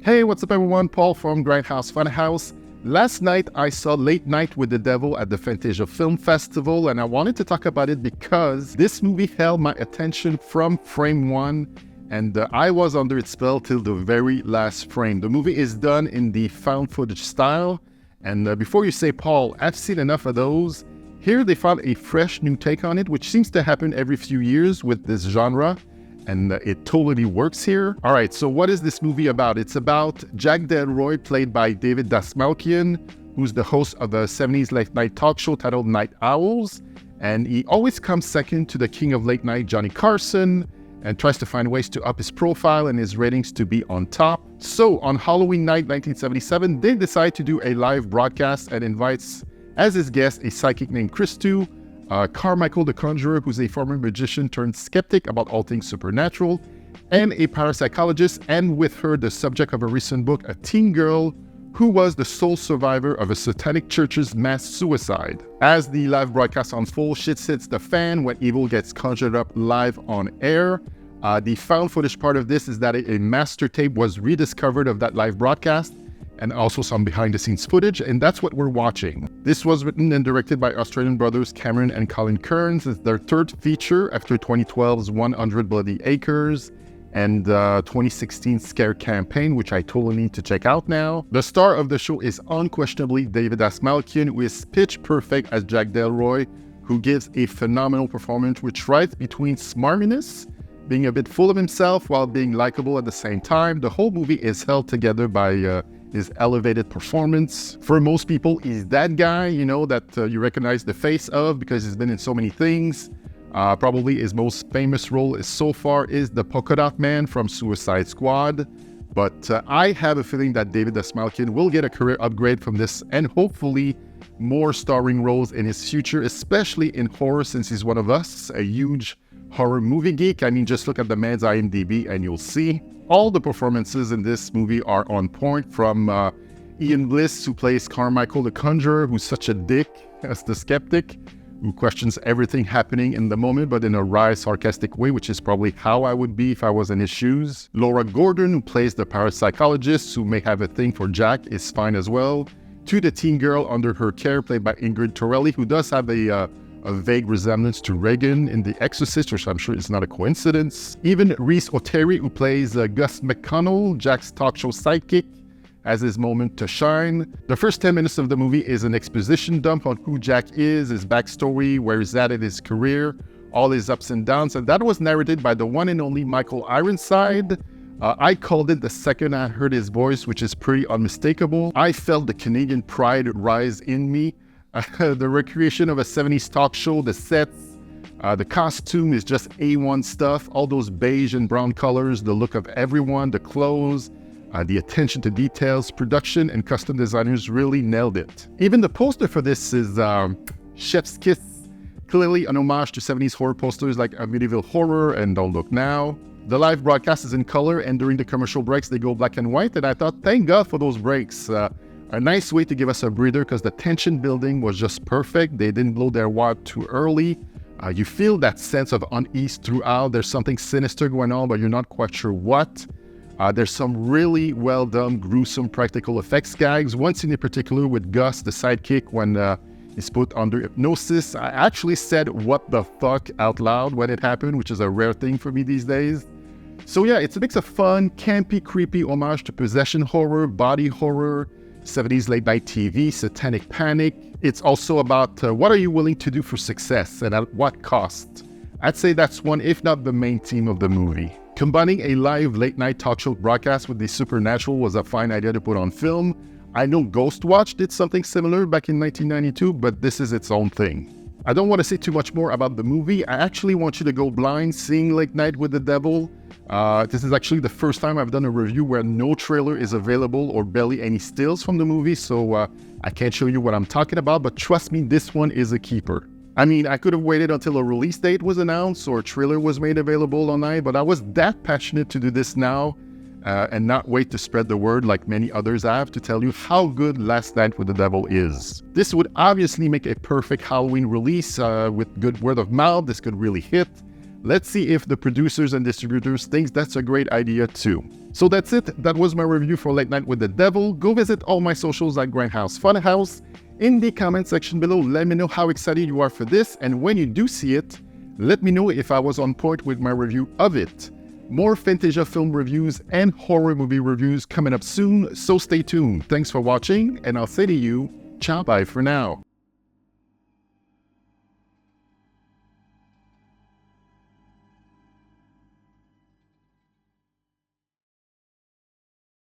Hey, what's up everyone? Paul from Grindhouse Funhouse. Last night I saw Late Night with the Devil at the Fantasia Film Festival, and I wanted to talk about it because this movie held my attention from frame one, and I was under its spell till the very last frame. The movie is done in the found footage style, and before you say, Paul, I've seen enough of those, here they found a fresh new take on it, which seems to happen every few years with this genre. And it totally works here. All right, so what is this movie about? It's about Jack Delroy, played by David Dastmalchian, who's the host of a 70s late night talk show titled Night Owls. And he always comes second to the king of late night, Johnny Carson, and tries to find ways to up his profile and his ratings to be on top. So on Halloween night 1977, they decide to do a live broadcast and invites as his guest a psychic named Christou, Carmichael the Conjurer, who's a former magician turned skeptic about all things supernatural, and a parapsychologist, and with her the subject of a recent book, a teen girl who was the sole survivor of a satanic church's mass suicide. As the live broadcast unfolds, shit hits the fan when evil gets conjured up live on air. The found footage part of this is that a master tape was rediscovered of that live broadcast, and also some behind-the-scenes footage, and that's what we're watching. This was written and directed by Australian brothers Cameron and Colin Kearns. It's their third feature after 2012's 100 Bloody Acres and 2016 Scare Campaign, which I totally need to check out now. The star of the show is unquestionably David Dastmalchian, who is pitch perfect as Jack Delroy, who gives a phenomenal performance which rides between smarminess, being a bit full of himself while being likable at the same time. The whole movie is held together by his elevated performance. For most people, he's that guy, that you recognize the face of because he's been in so many things. Probably his most famous role so far is the Polka Dot Man from Suicide Squad. But I have a feeling that David Dastmalchian will get a career upgrade from this, and hopefully more starring roles in his future, especially in horror, since he's one of us, a huge horror movie geek. I mean, just look at the man's IMDb and you'll see. All the performances in this movie are on point, from Ian Bliss, who plays Carmichael the Conjurer, who's such a dick as the skeptic, who questions everything happening in the moment, but in a wry, sarcastic way, which is probably how I would be if I was in his shoes. Laura Gordon, who plays the parapsychologist, who may have a thing for Jack, is fine as well. To the teen girl under her care, played by Ingrid Torelli, who does have a vague resemblance to Regan in The Exorcist, which I'm sure is not a coincidence. Even Rhys O'Terry, who plays Gus McConnell, Jack's talk show sidekick, has his moment to shine. The first 10 minutes of the movie is an exposition dump on who Jack is, his backstory, where he's at in his career, all his ups and downs, and that was narrated by the one and only Michael Ironside. I called it the second I heard his voice, which is pretty unmistakable. I felt the Canadian pride rise in me. The recreation of a 70s talk show, the sets, the costume is just A1 stuff. All those beige and brown colors, the look of everyone, the clothes, the attention to details, production and custom designers really nailed it. Even the poster for this is Chef's Kiss, clearly an homage to 70s horror posters like Amityville Horror and Don't Look Now. The live broadcast is in color, and during the commercial breaks they go black and white, and I thought, thank God for those breaks. A nice way to give us a breather, because the tension building was just perfect. They didn't blow their wad too early. You feel that sense of unease throughout. There's something sinister going on, but you're not quite sure what. There's some really well done, gruesome practical effects gags. One scene in particular with Gus, the sidekick, when he's put under hypnosis. I actually said "what the fuck" out loud when it happened, which is a rare thing for me these days. So yeah, it's a mix of fun, campy, creepy homage to possession horror, body horror, 70s late night TV, satanic panic. It's also about what are you willing to do for success and at what cost. I'd say that's one, if not the main theme of the movie. Combining a live late night talk show broadcast with the supernatural was a fine idea to put on film. I know Ghostwatch did something similar back in 1992, but this is its own thing. I don't want to say too much more about the movie. I actually want you to go blind seeing Late Night with the Devil. This is actually the first time I've done a review where no trailer is available or barely any stills from the movie, so I can't show you what I'm talking about, but trust me, this one is a keeper. I mean, I could have waited until a release date was announced or a trailer was made available online, but I was that passionate to do this now and not wait to spread the word like many others have to tell you how good Last Night with the Devil is. This would obviously make a perfect Halloween release with good word of mouth. This could really hit. Let's see if the producers and distributors think that's a great idea too. So that's it. That was my review for Late Night with the Devil. Go visit all my socials at Grindhouse Funhouse. In the comment section below, let me know how excited you are for this, and when you do see it, let me know if I was on point with my review of it. More Fantasia film reviews and horror movie reviews coming up soon, so stay tuned. Thanks for watching, and I'll say to you, ciao, bye for now.